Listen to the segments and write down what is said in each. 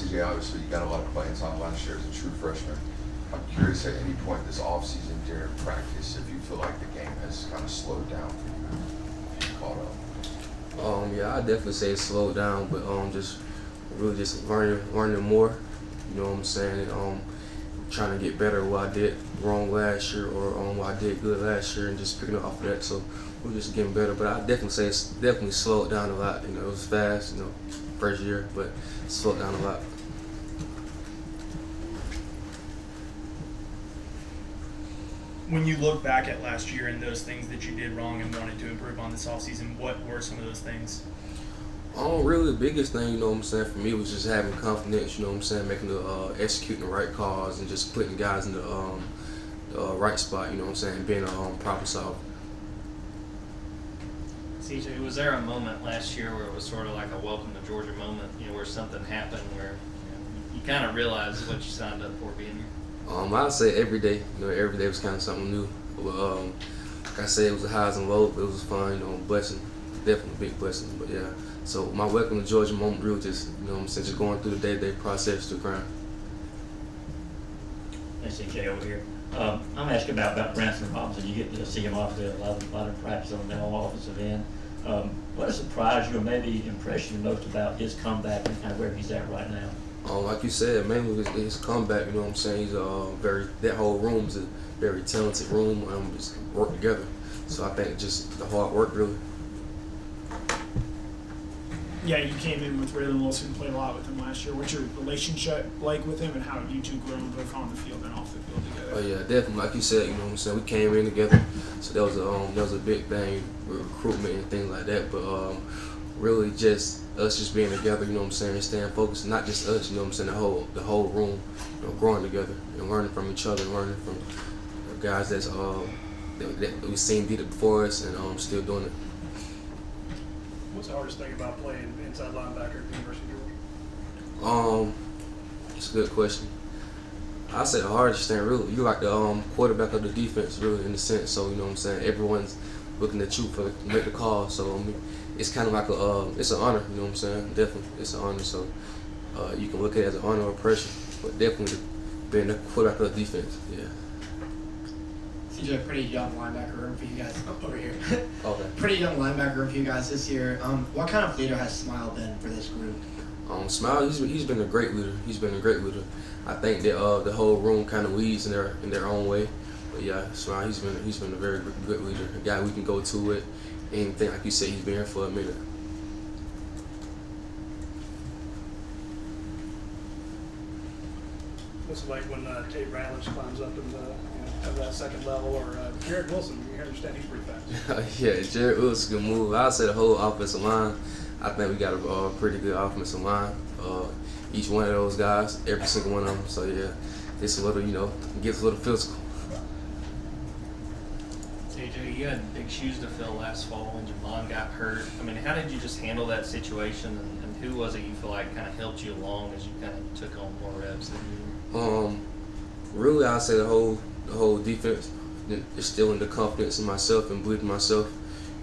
CJ, obviously you got a lot of playing time last year as a true freshman. I'm curious at any point this offseason during practice if you feel like the game has kind of slowed down for you, if you caught up. Yeah, I definitely say it slowed down, but just really just learning more. You know what I'm saying? Trying to get better at what I did wrong last year or what I did good last year and just picking up off of that. So we're just getting better. But I definitely say it's definitely slowed down a lot. You know, it was fast, you know, first year, but it slowed down a lot. When you look back at last year and those things that you did wrong and wanted to improve on this offseason, what were some of those things? Really the biggest thing, you know what I'm saying, for me was just having confidence, you know what I'm saying, making executing the right calls and just putting guys in the right spot, you know what I'm saying, being a problem solver. CJ, was there a moment last year where it was sort of like a welcome to Georgia moment, you know, where something happened where you kind of realized what you signed up for being here? I'd say every day, you know, every day was kind of something new. But, like I said, it was the highs and lows, but it was fun, you know, blessing, definitely a big blessing, but yeah. So my welcome to Georgia moment really just, you know what I'm saying, just going through the day-to-day process to grind. Hey, CJ over here. I'm asking about Branson Robinson. You get to see him obviously a lot of practice on the offensive end. What has surprised you or maybe impressed you most about his comeback and kind of where he's at right now? Like you said, mainly his comeback, you know what I'm saying, he's that whole room is a very talented room, just work together. So I think just the hard work really. Yeah, you came in with Raylan Wilson, played a lot with him last year. What's your relationship like with him, and how have you two grown both on the field and off the field together? Oh yeah, definitely. Like you said, you know what I'm saying, we came in together, so that was a big thing with recruitment and things like that. But really just us just being together, you know what I'm saying, staying focused. Not just us, you know what I'm saying, the whole room, you know, growing together and learning from each other, learning from the guys that we've seen beat it before us and still doing it. What's the hardest thing about playing inside linebacker at the University of Georgia? It's a good question. I say the hardest thing really, you're like the quarterback of the defense really in a sense. So you know what I'm saying, everyone's looking at you to make the call. So I mean, it's kind of like it's an honor. You know what I'm saying? Definitely, it's an honor. So you can look at it as an honor or pressure, but definitely being the quarterback of the defense. Yeah. CJ, pretty young linebacker room for you guys. Over here. Okay. Pretty young linebacker room for you guys this year. What kind of leader has Smile been for this group? Smile, he's been a great leader. He's been a great leader. I think that the whole room kind of leads in their own way. But yeah, Smile, he's been a very good leader. A guy we can go to with anything. Like you said, he's been here for a minute. What's it like when Tate Ratledge climbs up and have that second level, or Jared Wilson? You understand he's pretty fast. Yeah, Jared Wilson can move. I'd say the whole offensive line. I think we got a pretty good offensive line. Each one of those guys, every single one of them. So yeah, it's a little, it gets a little physical. CJ, you had big shoes to fill last fall when Javon got hurt. I mean, how did you just handle that situation, and who was it you feel like kind of helped you along as you kind of took on more reps than you? Really, I'd say the whole defense is still in the confidence in myself and believing in myself.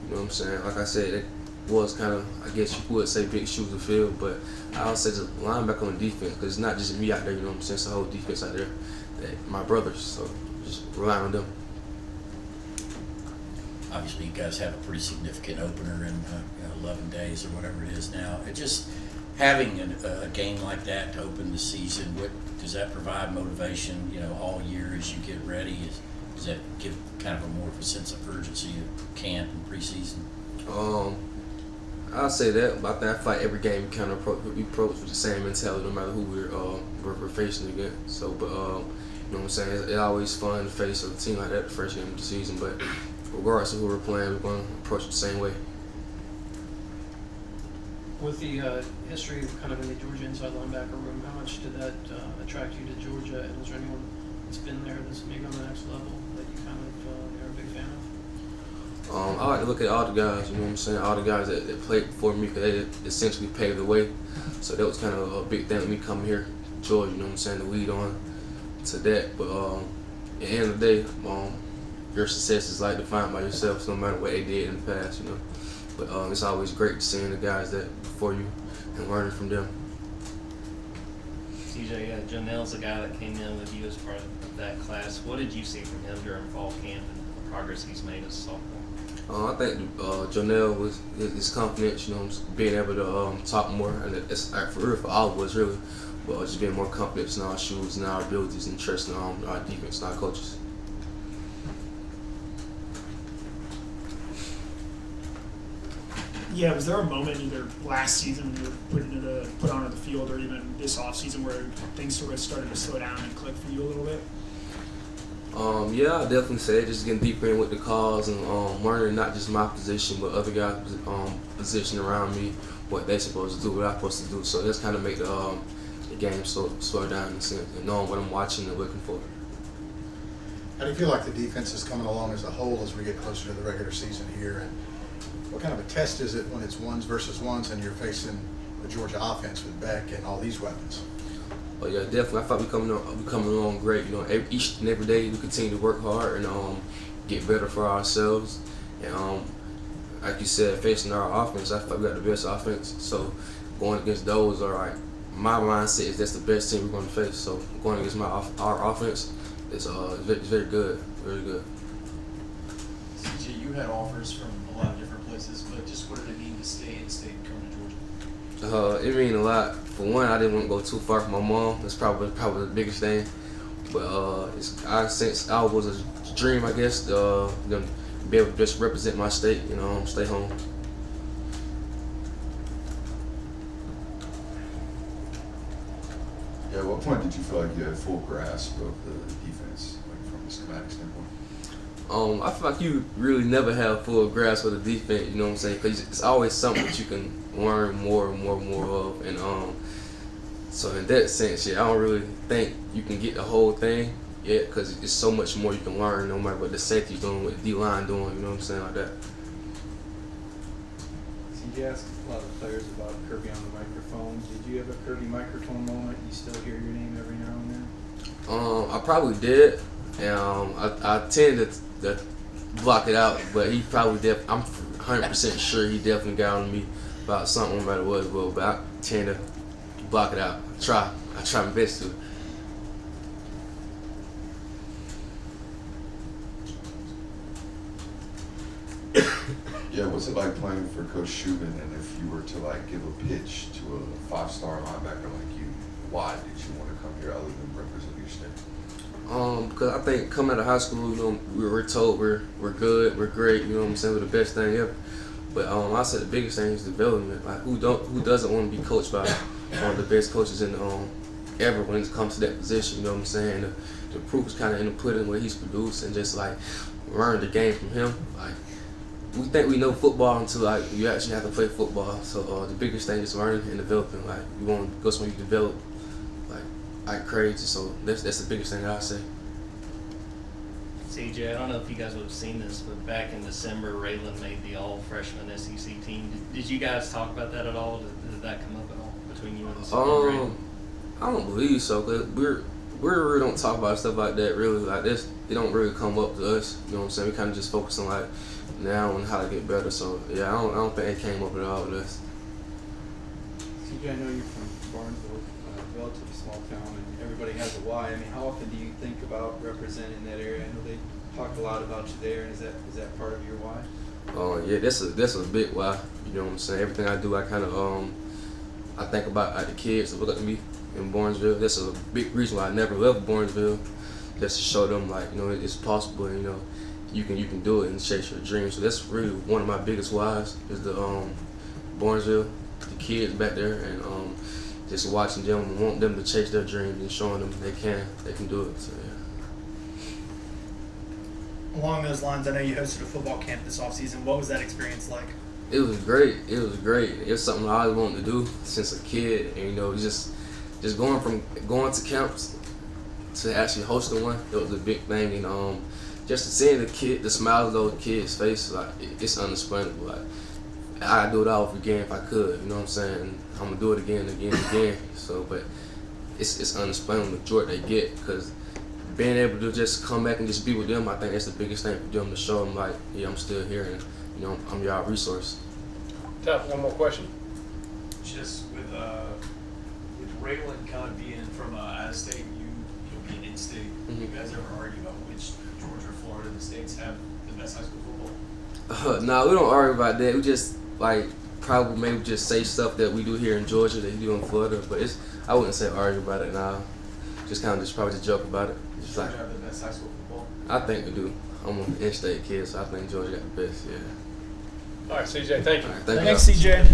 You know what I'm saying? Like I said, it was kind of, I guess you would say, big shoes to fill, but I would say just linebacker on defense, because it's not just me out there, you know what I'm saying? It's the whole defense out there, my brothers, so just rely on them. Obviously, you guys have a pretty significant opener in 11 days or whatever it is now. It just having a game like that to open the season, what does that provide motivation? All year as you get ready. Does that give kind of more of a sense of urgency of camp and preseason? I'll say that, but I think I fight every game we kind of approach with the same mentality, no matter who we're facing against. So, but you know what I'm saying? It's always fun to face a team like that the first game of the season, but regardless of who we're playing, we're going to approach it the same way. With the history of kind of in the Georgia inside linebacker room, how much did that attract you to Georgia? And is there anyone that's been there that's maybe on the next level that you kind of are a big fan of? I like to look at all the guys, you know what I'm saying? All the guys that played before me, because they essentially paved the way. So that was kind of a big thing with me coming here to Georgia, you know what I'm saying, to lead on to that. But at the end of the day, your success is like defined by yourself, so no matter what they did in the past, But it's always great seeing the guys that before you and learning from them. CJ, Janelle's the guy that came in with you as part of that class. What did you see from him during fall camp and the progress he's made as a sophomore? I think Janelle was his confidence, being able to talk more, and it's like for all of us really, but just being more confident in our shoes and our abilities and trusting our defense and our coaches. Yeah, was there a moment either last season when you were put onto the field or even this offseason where things sort of started to slow down and click for you a little bit? Yeah, I definitely say just getting deeper in with the calls and learning not just my position but other guys' position around me, what they supposed to do, what I'm supposed to do. So that's kind of make the game slow down in a sense, and knowing what I'm watching and looking for. How do you feel like the defense is coming along as a whole as we get closer to the regular season here? And what kind of a test is it when it's ones versus ones and you're facing the Georgia offense with Beck and all these weapons? Oh yeah, definitely. I thought we coming along great. Each and every day we continue to work hard and get better for ourselves. And like you said, facing our offense, I thought we got the best offense. So going against those, all right, my mindset is that's the best team we're going to face. So going against our offense, it's very good, very good. CJ, you had offers from a lot of different places, but just what did it mean to stay in state and come to Georgia? It mean a lot. For one, I didn't want to go too far from my mom. That's probably the biggest thing. But since I was a dream, I guess, to be able to just represent my state, stay home. Yeah, at what point did you feel like you had full grasp of the defense, like from a schematic standpoint? I feel like you really never have full grasp of the defense, you know what I'm saying? Because it's always something that you can learn more and more of. And so in that sense, yeah, I don't really think you can get the whole thing yet because it's so much more you can learn no matter what the safety's doing, what the D-line doing, you know what I'm saying, like that. You asked a lot of players about Kirby on the microphone. Did you have a Kirby microphone moment? You still hear your name every now and then? I probably did, and I tend to block it out, but he probably I'm 100% sure he definitely got on me about something no matter what it was, but I tend to block it out. I try my best to. Yeah, what's it like playing for Coach Shubin, and if you were to give a pitch to a 5-star linebacker like you, why did you want to come here other than represent your state? Because I think coming out of high school, we were told we're good, we're great, you know what I'm saying, we're the best thing ever. But I said the biggest thing is development. Like who doesn't want to be coached by one of the best coaches in ever when it comes to that position, you know what I'm saying? The proof is kind of in the pudding what he's produced and just learn the game from him. We think we know football until you actually have to play football. So the biggest thing is learning and developing. You want to go somewhere you develop like crazy. So that's the biggest thing I say. CJ, I don't know if you guys would have seen this, but back in December, Raylan made the all-freshman SEC team. Did you guys talk about that at all? Did that come up at all between you and Raylan? I don't believe so. Cause we really don't talk about stuff like that. Really, like this, it don't really come up to us. You know what I'm saying? We kind of just focus on now and how to get better. So yeah, I don't think it came up at all with us. CJ, I know you're from Barnesville, a relatively small town, and everybody has a why. I mean, how often do you think about representing that area? I know they talk a lot about you there. Is that part of your why? Yeah, that's a big why. You know what I'm saying? Everything I do, I kind of I think about the kids that look up to me in Barnesville. That's a big reason why I never left Barnesville, just to show them it's possible. And, you can do it and chase your dreams. So that's really one of my biggest whys is the Barnesville, the kids back there, and just watching them and want them to chase their dreams and showing them they can do it. So yeah. Along those lines, I know you hosted a football camp this offseason. What was that experience like? It was great. It was something I always wanted to do since a kid, and just going to camps to actually hosting one, it was a big thing. And just seeing the smiles of those kids' faces, it's unexplainable. I'd do it all over again if I could, you know what I'm saying? I'm gonna do it again and again and again. So, but it's unexplainable the joy they get, because being able to just come back and just be with them, I think that's the biggest thing for them, to show them yeah, I'm still here and I'm y'all resource. Time for one more question. Just with with Raylan kind of being from out of state, you being in state, you guys ever argue about which Georgia or Florida of the states have the best high school football? No, we don't argue about that. We just probably maybe just say stuff that we do here in Georgia that you do in Florida, but I wouldn't say argue about it now. Just kind of probably just joke about it. Just Georgia have the best high school football? I think we do. I'm an in-state kid, so I think Georgia got the best. Yeah. All right, CJ, thank you. All right, thank you. Thanks, CJ.